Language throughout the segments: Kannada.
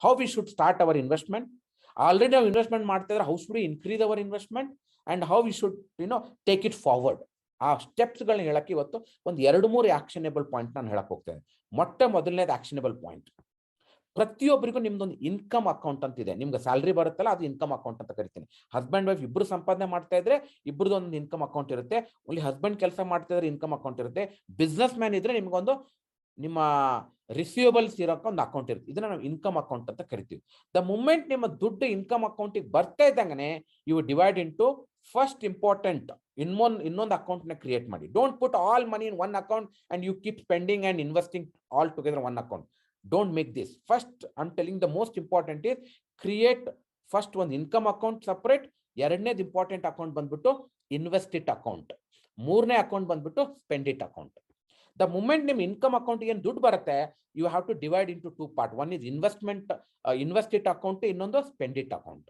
how we should start our investment. Already ನಾವು ಇನ್ವೆಸ್ಟ್ಮೆಂಟ್ ಮಾಡ್ತಾ ಇದ್ರೆ how should we increase our investment and how we should take it forward. ಆ ಸ್ಟೆಪ್ಸ್ಗಳನ್ನ ಹೇಳಕ್ಕೆ ಇವತ್ತು ಒಂದು 2-3 ಆಕ್ಷನೇಬಲ್ ಪಾಯಿಂಟ್ ನಾನು ಹೇಳಕ್ ಹೋಗ್ತೇನೆ. ಮೊದಲನೇದು ಆಕ್ಷನೇಬಲ್ ಪಾಯಿಂಟ್, ಪ್ರತಿಯೊಬ್ಬರಿಗೂ ನಿಮ್ದೊಂದು ಇನ್ಕಮ್ ಅಕೌಂಟ್ ಅಂತ ಇದೆ. ನಿಮ್ಗೆ ಸ್ಯಾಲ್ರಿ ಬರುತ್ತಲ್ಲ, ಅದು ಇನ್ಕಮ್ ಅಕೌಂಟ್ ಅಂತ ಕರಿತೀನಿ. ಹಸ್ಬೆಂಡ್ ವೈಫ್ ಇಬ್ರು ಸಂಪಾದನೆ ಮಾಡ್ತಾ ಇದ್ರೆ ಇಬ್ರದ್ದು ಒಂದು ಇನ್ಕಮ್ ಅಕೌಂಟ್ ಇರುತ್ತೆ. ಓನ್ಲಿ ಹಸ್ಬೆಂಡ್ ಕೆಲಸ ಮಾಡ್ತಾ ಇದ್ರೆ ಇನ್ಕಮ್ ಅಕೌಂಟ್ ಇರುತ್ತೆ. ಬಿಸ್ನೆಸ್ ಮ್ಯಾನ್ ಇದ್ರೆ ನಿಮ್ಗೊಂದು ನಿಮ್ಮ ರಿಸೀವಬಲ್ಸ್ ಇರೋಕೆ ಒಂದು ಅಕೌಂಟ್ ಇರುತ್ತೆ. ಇದನ್ನ ನಾವು ಇನ್ಕಮ್ ಅಕೌಂಟ್ ಅಂತ ಕರಿತೀವಿ. ದ ಮೂಮೆಂಟ್ ನಿಮ್ಮ ದುಡ್ಡು ಇನ್ಕಮ್ ಅಕೌಂಟಿಗೆ ಬರ್ತಾ ಇದ್ದಂಗೆ you divide into first important ಇನ್ನೊಂದು ಅಕೌಂಟ್ ನ ಕ್ರಿಯೇಟ್ ಮಾಡಿ. Don't put all money in one account and you keep spending and investing all together one account. Don't make this. First, I'm telling the most important is create first one income account separate. ಎರಡನೇದು ಇಂಪಾರ್ಟೆಂಟ್ ಅಕೌಂಟ್ ಬಂದ್ಬಿಟ್ಟು ಇನ್ವೆಸ್ಟ್ ಇಟ್ ಅಕೌಂಟ್. ಮೂರನೇ ಅಕೌಂಟ್ ಬಂದ್ಬಿಟ್ಟು spend it account. The moment ನಿಮ್ ಇನ್ಕಮ್ ಅಕೌಂಟ್ ಏನು ದುಡ್ಡು ಬರುತ್ತೆ, you have to divide into 2 part. One is invest it account, ಇನ್ನೊಂದು spend it account.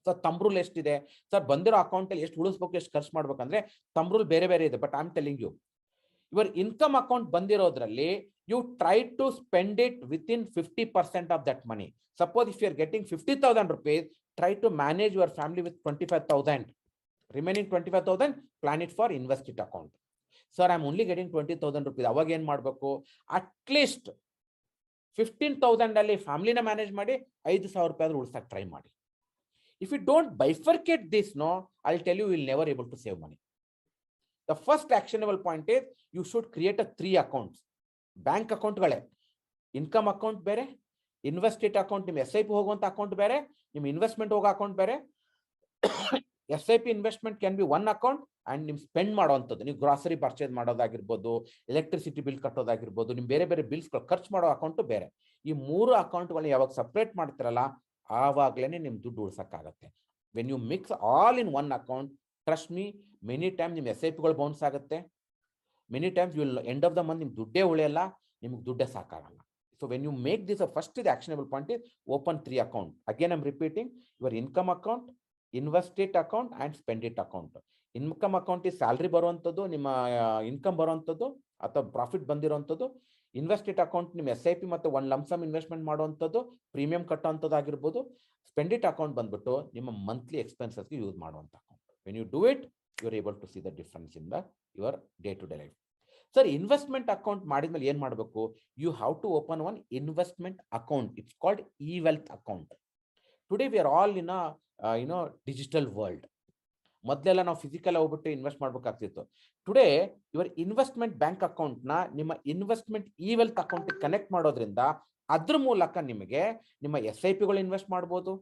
Sir thumb rule ಎಷ್ಟಿದೆ ಸರ್, ಬಂದಿರೋ ಅಕೌಂಟ್ ಅಲ್ಲಿ ಎಷ್ಟು ಉಳಿಸ್ಬೇಕು, ಎಷ್ಟು ಖರ್ಚು ಮಾಡ್ಬೇಕಂದ್ರೆ ತಂಬ್ರೂಲ್ ಬೇರೆ ಬೇರೆ ಇದೆ. But I am telling you, your income account ಬಂದಿರೋದ್ರಲ್ಲಿ you try to spend it within 50% of that money. Suppose if you are getting 50,000 rupees, try to manage your family with 25,000. Remaining 25,000, plan it for invest it account. Sir, I'm only getting 20,000 rupees. ಅವಾಗ ಏನು ಮಾಡಬೇಕು, at least 15,000 ಅಲ್ಲಿ ಫ್ಯಾಮಿಲಿನ ಮ್ಯಾನೇಜ್ ಮಾಡಿ 5,000 ರೂಪಾಯಿ ಉಳಿಸಕ್ಕೆ ಟ್ರೈ ಮಾಡಿ. If you don't bifurcate this, no, I'll tell you, you will never able to save money. The first actionable point is you should create a 3 accounts. Bank ಅಕೌಂಟ್ಗಳೇ, ಇನ್ಕಮ್ ಅಕೌಂಟ್ ಬೇರೆ, ಇನ್ವೆಸ್ಟ್ ಇಟ್ ಅಕೌಂಟ್, ನಿಮ್ಮ SIP ಹೋಗುವಂತ ಅಕೌಂಟ್ ಬೇರೆ, ನಿಮ್ಮ ಇನ್ವೆಸ್ಟ್ಮೆಂಟ್ ಹೋಗೋ ಅಕೌಂಟ್ ಬೇರೆ. SIP investment can be one account and ನಿಮ್ ಸ್ಪೆಂಡ್ ಮಾಡೋವಂಥದ್ದು, ನೀವು ಗ್ರಾಸರಿ ಪರ್ಚೇಸ್ ಮಾಡೋದಾಗಿರ್ಬೋದು, ಎಲೆಕ್ಟ್ರಿಸಿಟಿ ಬಿಲ್ ಕಟ್ಟೋದಾಗಿರ್ಬೋದು, ನಿಮ್ ಬೇರೆ ಬೇರೆ ಬಿಲ್ಸ್ಗಳು ಖರ್ಚು ಮಾಡೋ ಅಕೌಂಟ್ ಬೇರೆ. ಈ 3 ಅಕೌಂಟ್ಗಳನ್ನ ಯಾವಾಗ ಸಪ್ರೇಟ್ ಮಾಡ್ತಿರಲ್ಲ, ಆವಾಗ್ಲೇನೆ ನಿಮ್ ದುಡ್ಡು ಉಳ್ಸಕ್ಕಾಗತ್ತೆ. When you mix all in one account, trust me, many time ನಿಮ್ SIPಗಳು ಬೌನ್ಸ್ ಆಗುತ್ತೆ. Many times you will end of the month ನಿಮ್ಗೆ ದುಡ್ಡೇ ಉಳಿಯಲ್ಲ, ನಿಮ್ಗೆ ದುಡ್ಡೇ ಸಾಕಾಗಲ್ಲ. So when you make this, first the actionable point is open 3 account. Again I'm repeating, your income account, invest it account and spend it account. Income account ಈ ಸ್ಯಾಲ್ರಿ ಬರುವಂಥದ್ದು, ನಿಮ್ಮ ಇನ್ಕಮ್ ಬರುವಂಥದ್ದು ಅಥವಾ ಪ್ರಾಫಿಟ್ ಬಂದಿರುವಂಥದ್ದು. ಇನ್ವೆಸ್ಟ್ ಇಟ್ ಅಕೌಂಟ್ ನಿಮ್ಮ SIP ಮತ್ತು ಒಂದು ಲಂಸಮ್ ಇನ್ವೆಸ್ಟ್ಮೆಂಟ್ ಮಾಡುವಂಥದ್ದು, ಪ್ರೀಮಿಯಂ ಕಟ್ಟುವಂಥದ್ದು ಆಗಿರ್ಬೋದು. ಸ್ಪೆಂಡ್ ಇಟ್ ಅಕೌಂಟ್ ಬಂದ್ಬಿಟ್ಟು ನಿಮ್ಮ ಮಂತ್ಲಿ ಎಕ್ಸ್ಪೆನ್ಸಸ್ಗೆ ಯೂಸ್ ಮಾಡುವಂಥ account. When you do it, you are able to see the difference in your day to day life. Sir, investment account ಮಾಡಿದ್ಮೇಲೆ ಏನ್ ಮಾಡಬೇಕು, you have to open one investment account. It's called E-wealth account. Today we are all in digital world. ಮೊದಲೆಲ್ಲ ನಾವು ಫಿಸಿಕಲ್ ಹೋಗ್ಬಿಟ್ಟು ಇನ್ವೆಸ್ಟ್ ಮಾಡ್ಬೇಕಾಗ್ತಿತ್ತು. Today your investment bank account ನ ನಿಮ್ಮ ಇನ್ವೆಸ್ಟ್ಮೆಂಟ್ ಇ-ವೆಲ್ತ್ ಅಕೌಂಟ್ ಕನೆಕ್ಟ್ ಮಾಡೋದ್ರಿಂದ ಅದ್ರ ಮೂಲಕ ನಿಮಗೆ ನಿಮ್ಮ SIPಗಳು ಇನ್ವೆಸ್ಟ್ ಮಾಡ್ಬೋದು,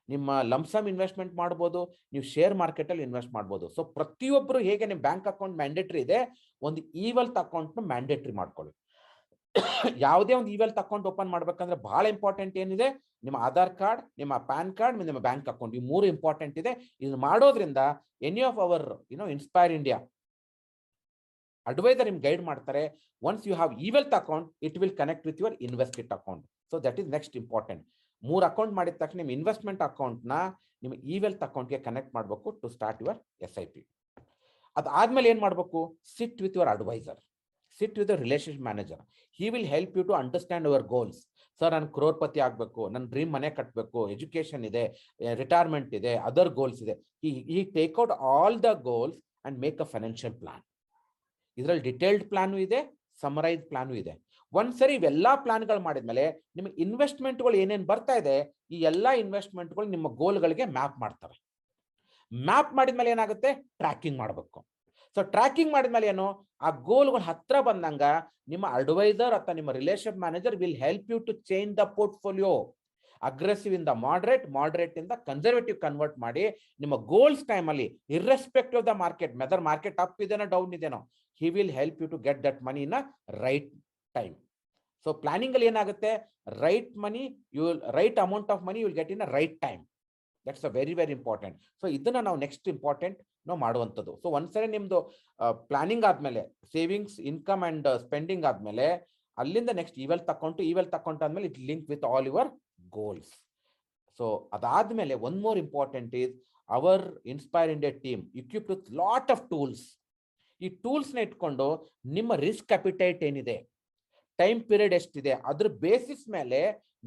ನಿಮ್ಮ ಲಂಸಮ್ ಇನ್ವೆಸ್ಟ್ಮೆಂಟ್ ಮಾಡ್ಬೋದು, ನೀವು ಶೇರ್ ಮಾರ್ಕೆಟ್ ಅಲ್ಲಿ ಇನ್ವೆಸ್ಟ್ ಮಾಡ್ಬೋದು. ಸೊ ಪ್ರತಿಯೊಬ್ಬರು ಹೇಗೆ ನಿಮ್ಮ ಬ್ಯಾಂಕ್ ಅಕೌಂಟ್ ಮ್ಯಾಂಡೇಟರಿ ಇದೆ, ಒಂದು ಇ-ವೆಲ್ತ್ ಅಕೌಂಟ್ ನ ಮ್ಯಾಂಡೇಟರಿ ಮಾಡ್ಕೊಳ್ಳಿ. ಯಾವುದೇ ಒಂದು ಇ-ವೆಲ್ತ್ ಅಕೌಂಟ್ ಓಪನ್ ಮಾಡ್ಬೇಕಂದ್ರೆ ಬಹಳ ಇಂಪಾರ್ಟೆಂಟ್ ಏನಿದೆ, ನಿಮ್ಮ ಆಧಾರ್ ಕಾರ್ಡ್, ನಿಮ್ಮ ಪ್ಯಾನ್ ಕಾರ್ಡ್, ನಿಮ್ಮ ಬ್ಯಾಂಕ್ ಅಕೌಂಟ್, ಈ 3 ಇಂಪಾರ್ಟೆಂಟ್ ಇದೆ. ಇದನ್ನ ಮಾಡೋದ್ರಿಂದ any of our inspire India advisor ನಿಮ್ಗೆ ಗೈಡ್ ಮಾಡ್ತಾರೆ. Once you have e wealth account, it will connect with your invest it account. So that is next important. 3 account ಮಾಡಿದ ತಕ್ಷಣ ನಿಮ್ಮ ಇನ್ವೆಸ್ಟ್ಮೆಂಟ್ ಅಕೌಂಟ್ ನ ನಿಮ್ಮ ಇ-ವೆಲ್ತ್ ಅಕೌಂಟ್ಗೆ ಕನೆಕ್ಟ್ ಮಾಡಬೇಕು ಟು ಸ್ಟಾರ್ಟ್ ಯುವರ್ SIP. ಅದಾದ್ಮೇಲೆ ಏನ್ ಮಾಡಬೇಕು, sit with your advisor, sit with your relationship manager. He will help you to understand your goals. Sir, ನಾನು ಕ್ರೋರ್ಪತಿ ಆಗಬೇಕು, ನನ್ನ ಡ್ರೀಮ್ ಮನೆ ಕಟ್ಟಬೇಕು, ಎಜುಕೇಶನ್ ಇದೆ, ರಿಟೈರ್ಮೆಂಟ್ ಇದೆ, ಅದರ್ ಗೋಲ್ಸ್ ಇದೆ. ಈ take out all the goals and make a financial plan. ಇದರಲ್ಲಿ ಡಿಟೇಲ್ಡ್ ಪ್ಲಾನು ಇದೆ, ಸಮರೈಸ್ ಪ್ಲಾನು ಇದೆ. ಒಂದ್ಸರಿ ಇವೆಲ್ಲಾ ಪ್ಲಾನ್ಗಳು ಮಾಡಿದ್ಮೇಲೆ ನಿಮಗೆ ಇನ್ವೆಸ್ಟ್ಮೆಂಟ್ಗಳು ಏನೇನು ಬರ್ತಾ ಇದೆ, ಈ ಎಲ್ಲಾ ಇನ್ವೆಸ್ಟ್ಮೆಂಟ್ಗಳು ನಿಮ್ಮ ಗೋಲ್ಗಳಿಗೆ ಮ್ಯಾಪ್ ಮಾಡ್ತವೆ. ಮ್ಯಾಪ್ ಮಾಡಿದ್ಮೇಲೆ ಏನಾಗುತ್ತೆ, ಟ್ರ್ಯಾಕಿಂಗ್ ಮಾಡಬೇಕು. ಸೊ ಟ್ರ್ಯಾಕಿಂಗ್ ಮಾಡಿದ್ಮೇಲೆ ಏನು, ಆ ಗೋಲ್ಗಳು ಹತ್ರ ಬಂದಂಗ ನಿಮ್ಮ ಅಡ್ವೈಸರ್ ಅಥವಾ ನಿಮ್ಮ relationship manager will help you to change the portfolio. Aggressive ಇಂದ ಮಾಡರೇಟ್, ಮಾಡರೇಟ್ ಇಂದ ಕನ್ಸರ್ವೇಟಿವ್ ಕನ್ವರ್ಟ್ ಮಾಡಿ ನಿಮ್ಮ ಗೋಲ್ಸ್ ಟೈಮ್ ಅಲ್ಲಿ irrespective of the market, whether market up ಇದೆನೋ ಡೌನ್ ಇದೆನೋ, he will help you to get that money in a right time. So planning ಅಲ್ಲಿ ಏನಾಗುತ್ತೆ, right money, you will right amount of money you will get in a right time. That's a very very important. So ಇದನ್ನ ನಾವು ನೆಕ್ಸ್ಟ್ ಇಂಪಾರ್ಟೆಂಟ್ ನಾವು ಮಾಡುವಂಥದ್ದು. ಸೊ ಒಂದ್ಸರಿ ನಿಮ್ದು ಪ್ಲಾನಿಂಗ್ ಆದ್ಮೇಲೆ, ಸೇವಿಂಗ್ಸ್, ಇನ್ಕಮ್ ಅಂಡ್ ಸ್ಪೆಂಡಿಂಗ್ ಆದ್ಮೇಲೆ, ಅಲ್ಲಿಂದ ನೆಕ್ಸ್ಟ್ ಇ-ವೆಲ್ತ್ ಅಕೌಂಟ್ ಆದ್ಮೇಲೆ it link with all your goals. So ಅದಾದ್ಮೇಲೆ one more important is our inspire India team equipped with lot of tools. ಈ ಟೂಲ್ಸ್ ನ ಇಟ್ಕೊಂಡು ನಿಮ್ಮ ರಿಸ್ಕ್ ಅಪಿಟೈಟ್ ಏನಿದೆ, ಟೈಮ್ ಪೀರಿಯಡ್ ಎಷ್ಟಿದೆ, ಅದ್ರ ಬೇಸಿಸ್ ಮೇಲೆ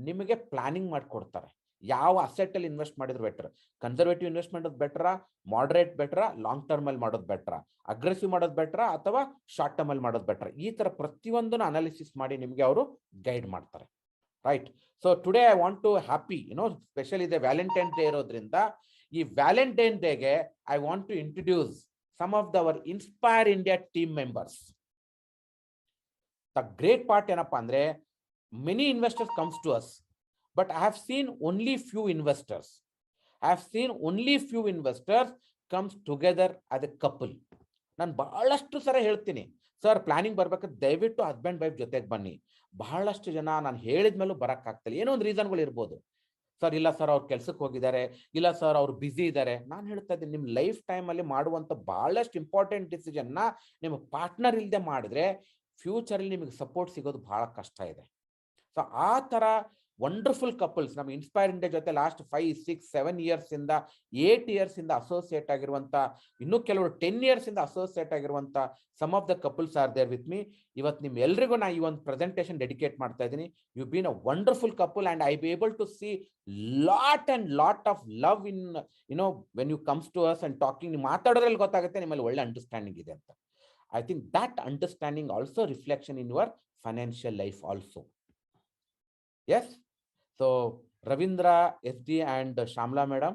ನಿಮಗೆ ಪ್ಲಾನಿಂಗ್ ಮಾಡಿಕೊಡ್ತಾರೆ. ಯಾವ ಅಸೆಟ್ ಅಲ್ಲಿ ಇನ್ವೆಸ್ಟ್ ಮಾಡಿದ್ರೆ ಬೆಟರ್, ಕನ್ಸರ್ವೇಟಿವ್ ಇನ್ವೆಸ್ಟ್ಮೆಂಟ್ ಬೆಟರಾ, ಮಾಡರೇಟ್ ಬೆಟರಾ, ಲಾಂಗ್ ಟರ್ಮ್ ಅಲ್ಲಿ ಮಾಡೋದು ಬೆಟರಾ, ಅಗ್ರೆಸಿವ್ ಮಾಡೋದು ಬೆಟರಾ ಅಥವಾ ಶಾರ್ಟ್ ಟರ್ಮ್ ಅಲ್ಲಿ ಮಾಡೋದು ಬೆಟರ್, ಈ ತರ ಪ್ರತಿಯೊಂದನ್ನು ಅನಾಲಿಸಿಸ್ ಮಾಡಿ ನಿಮಗೆ ಅವರು ಗೈಡ್ ಮಾಡ್ತಾರೆ. Right. So today I want to happy special ಇದೆ ವ್ಯಾಲೆಂಟೈನ್ ಡೇ ಇರೋದ್ರಿಂದ, ಈ ವ್ಯಾಲೆಂಟೈನ್ ಡೇಗೆ I want to introduce some of our inspire India team members. The great part ಏನಪ್ಪಾ ಅಂದ್ರೆ, many investors comes to us, but I have seen only few investors. I have seen only few investors comes together as a couple. ನಾನು ಬಹಳಷ್ಟು ಸಲ ಹೇಳ್ತೀನಿ, ಸರ್ ಪ್ಲಾನಿಂಗ್ ಬರ್ಬೇಕಾದ್ರೆ ದಯವಿಟ್ಟು ಹಸ್ಬೆಂಡ್ ವೈಫ್ ಜೊತೆಗೆ ಬನ್ನಿ. ಬಹಳಷ್ಟು ಜನ ನಾನು ಹೇಳಿದ ಮೇಲೂ ಬರೋಕ್ಕಾಗ್ತಿಲ್ಲ, ಏನೋ ಒಂದು ರೀಸನ್ಗಳು ಇರ್ಬೋದು. ಸರ್ ಇಲ್ಲ ಸರ್ ಅವ್ರು ಕೆಲ್ಸಕ್ಕೆ ಹೋಗಿದ್ದಾರೆ, ಇಲ್ಲ ಸರ್ ಅವ್ರು ಬ್ಯುಸಿ ಇದ್ದಾರೆ. ನಾನು ಹೇಳ್ತಾ ಇದ್ದೀನಿ, ನಿಮ್ಮ ಲೈಫ್ ಟೈಮಲ್ಲಿ ಮಾಡುವಂಥ ಬಹಳಷ್ಟು ಇಂಪಾರ್ಟೆಂಟ್ ಡಿಸಿಷನ್ನ ನಿಮ್ಮ ಪಾರ್ಟ್ನರ್ ಇಲ್ಲದೆ ಮಾಡಿದ್ರೆ ಫ್ಯೂಚರಲ್ಲಿ ನಿಮಗೆ ಸಪೋರ್ಟ್ ಸಿಗೋದು ಬಹಳ ಕಷ್ಟ ಇದೆ. ಸೊ ಆ ಥರ ವಂಡರ್ಫುಲ್ ಕಪಲ್ಸ್ ನಮ್ಮ ಇನ್ಸ್ಪೈರ್ ಇಂಡಿಯಾ ಜೊತೆ ಲಾಸ್ಟ್ 5, 6, 7 ಇಯರ್ಸ್ ಇಂದ 8 ಇಯರ್ಸ್ ಇಂದ ಅಸೋಸಿಯೇಟ್ ಆಗಿರುವಂತ, ಇನ್ನು ಕೆಲವರು 10 ಇಯರ್ಸ್ ಇಂದ ಅಸೋಸಿಯೇಟ್ ಆಗಿರುವಂತ some of the couples are there with me. ಇವತ್ತು ನಿಮ್ ಎಲ್ರಿಗೂ ನಾ ಈ ಒಂದು ಪ್ರೆಸೆಂಟೇಷನ್ ಡೆಡಿಕೇಟ್ ಮಾಡ್ತಾ ಇದ್ದೀನಿ. You been a wonderful couple and I be able to see lot of love in when you comes to us and talking. ನೀವು ಮಾತಾಡೋದ್ರಲ್ಲಿ ಗೊತ್ತಾಗುತ್ತೆ ನಿಮ್ಮಲ್ಲಿ ಒಳ್ಳೆ ಅಂಡರ್ಸ್ಟ್ಯಾಂಡಿಂಗ್ ಇದೆ ಅಂತ. I think that understanding also reflection in your financial life also. Yes. So Ravindra SD and Shamla madam,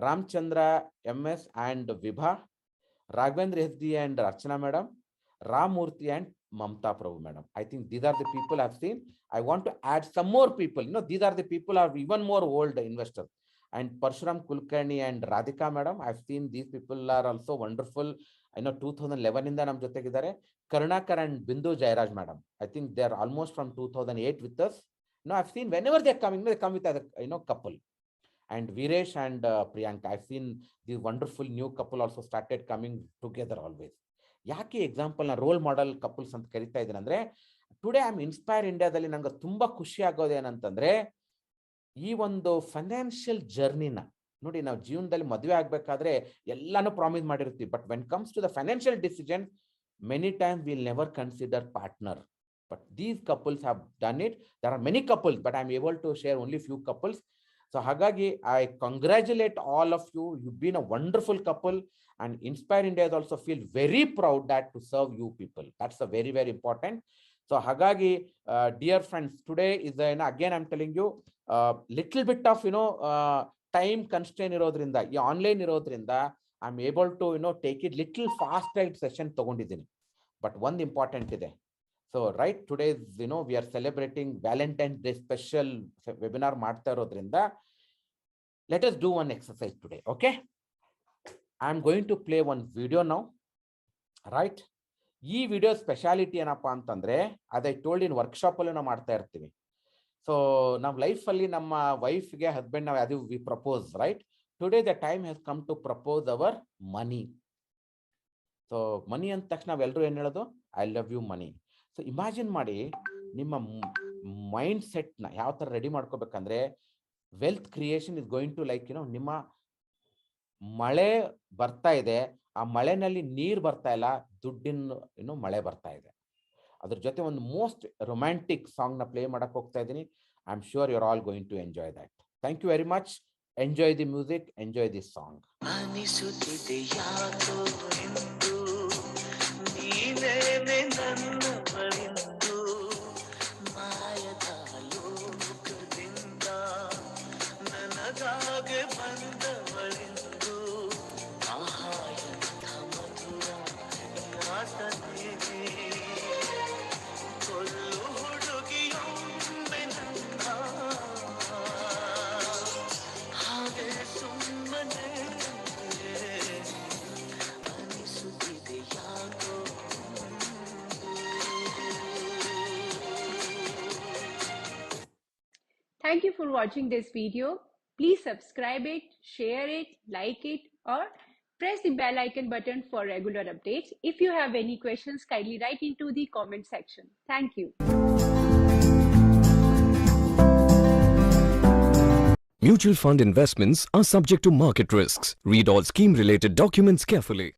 Ramchandra MS and Vibha, Raghavendra SD and Archana madam, Ramurthy and Mamta Prabhu madam. I think these are the people I've seen. I want to add some more people. These are the people are even more old investors. And Parshuram Kulkarni and Radhika madam, I've seen these people are also wonderful. I know 2011 ಇಂದ ನಮ್ಮ ಜೊತೆಗಿದ್ದಾರೆ. Karnakar and Bindu Jairaj madam, I think they are almost from 2008 with us. I've seen whenever they're coming, they come with a couple. And Viresh and Priyanka, I've seen the wonderful new couple also started coming together always. ಯಾಕೆ ಎಕ್ಸಾಂಪಲ್ ನ ರೋಲ್ ಮಾಡೆಲ್ ಕಪಲ್ಸ್ ಅಂತ ಕರಿತಾ ಇದ್ದೀನಿ ಅಂದ್ರೆ, ಟುಡೇ ಐ ಆಮ್ ಇನ್ಸ್ಪೈರ್ ಇಂಡಿಯಾದಲ್ಲಿ ನಂಗೆ ತುಂಬಾ ಖುಷಿ ಆಗೋದು ಏನಂತಂದ್ರೆ, ಈ ಒಂದು ಫೈನಾನ್ಷಿಯಲ್ ಜರ್ನಿನ ನೋಡಿ, ನಾವು ಜೀವನದಲ್ಲಿ ಮದುವೆ ಆಗ್ಬೇಕಾದ್ರೆ ಎಲ್ಲಾನು ಪ್ರಾಮಿಸ್ ಮಾಡಿರ್ತೀವಿ, but when comes to the financial decision many times we'll never consider partner, but these couples have done it. There are many couples, but I'm able to share only few couples. So hagagi I congratulate all of you. You've been a wonderful couple, and Inspire India is also feel very proud that to serve you people. That's a very very important. So hagagi dear friends, today is again I'm telling you little bit of time constraint irodrinda, ee online irodrinda I'm able to take it little fast ride session ತಗೊಂಡಿದ್ದೀನಿ. But one important ಇದೆ. So right today we are celebrating Valentine's Day special webinar ಮಾಡ್ತಾ ಇರೋದ್ರಿಂದ let us do one exercise today. Okay, I am going to play one video now. Right, ಈ ವಿಡಿಯೋ ಸ್ಪೆಷಾಲಿಟಿ ಏನಪ್ಪಾ ಅಂತಂದ್ರೆ, ಅದೇ ಟೋಲ್ಡ್ ಇನ್ ವರ್ಕ್ಶಾಪ್ ಅಲ್ಲಿ ನಾವು ಮಾಡ್ತಾ ಇರ್ತೀವಿ. ಸೊ ನಮ್ಮ ಲೈಫ್ ಅಲ್ಲಿ ನಮ್ಮ ವೈಫ್ಗೆ ಹಸ್ಬೆಂಡ್ ನಾವು ಅದು we propose. Right, today the time has come to propose our money. So money ಅಂದ ತಕ್ಷಣ ನಾವೆಲ್ಲರೂ ಏನು ಹೇಳೋದು, I love you money. So imagine ಮಾಡಿ ನಿಮ್ಮ ಮೈಂಡ್ ಸೆಟ್ನ ಯಾವ ಥರ ರೆಡಿ ಮಾಡ್ಕೋಬೇಕಂದ್ರೆ, wealth creation is going to like ನಿಮ್ಮ ಮಳೆ ಬರ್ತಾ ಇದೆ, ಆ ಮಳೆನಲ್ಲಿ ನೀರು ಬರ್ತಾ ಇಲ್ಲ, ದುಡ್ಡಿನ ಮಳೆ ಬರ್ತಾ ಇದೆ. ಅದ್ರ ಜೊತೆ ಒಂದು ಮೋಸ್ಟ್ ರೊಮ್ಯಾಂಟಿಕ್ ಸಾಂಗ್ನ ಪ್ಲೇ ಮಾಡಕ್ಕೆ ಹೋಗ್ತಾ ಇದ್ದೀನಿ. I am sure you are all going to enjoy that. Thank you very much. Enjoy the music, enjoy this song. ಅನಿಸುತ್ತಿದೆ ಯಾಕೋ ಎಂದು ನೀನೇನೆ ನನ್ನ ಬಳಿಂದು, ಮಾಯದ ಲೋಕದಿಂದ ನನಗಾಗೆ ಬಂದವಳಿಂದು, ಆಹಾಯಂತ ಮಧುರ ಯಾತನೆ ಕೊಲ್ಲು ಹುಡುಗಿಯೊಮ್ಮೆ ನನ್ನ Thank you for watching this video. Please subscribe it, share it, like it, or press the bell icon button for regular updates. If you have any questions, kindly write into the comment section. Thank you. Mutual fund investments are subject to market risks. Read all scheme-related documents carefully.